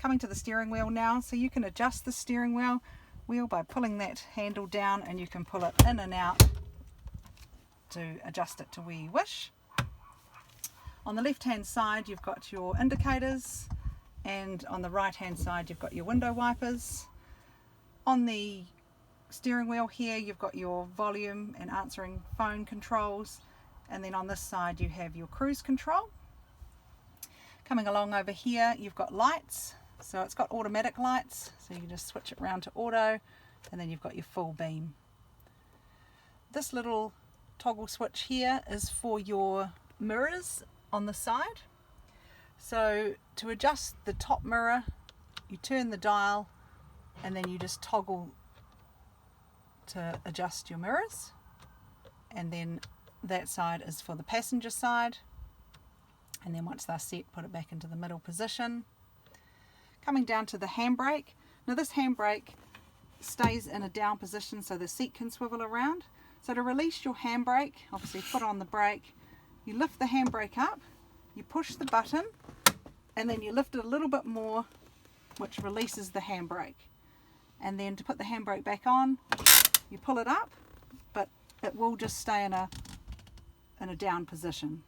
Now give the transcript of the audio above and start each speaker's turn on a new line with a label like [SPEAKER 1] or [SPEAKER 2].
[SPEAKER 1] Coming to the steering wheel now, so you can adjust the steering wheel by pulling that handle down, and you can pull it in and out to adjust it to where you wish. On the left hand side you've got your indicators, and on the right hand side you've got your window wipers. On the steering wheel here you've got your volume and answering phone controls, and then on this side you have your cruise control. Coming along over here you've got lights, so it's got automatic lights, so you can just switch it around to auto, and then you've got your full beam. This little toggle switch here is for your mirrors on the side. So to adjust the top mirror you turn the dial and then you just toggle to adjust your mirrors, and then that side is for the passenger side, and then once they're set put it back into the middle position. Coming down to the handbrake. Now this handbrake stays in a down position so the seat can swivel around. So to release your handbrake, obviously put on the brake, you lift the handbrake up, you push the button, and then you lift it a little bit more, which releases the handbrake. And then to put the handbrake back on, you pull it up, but it will just stay in a down position.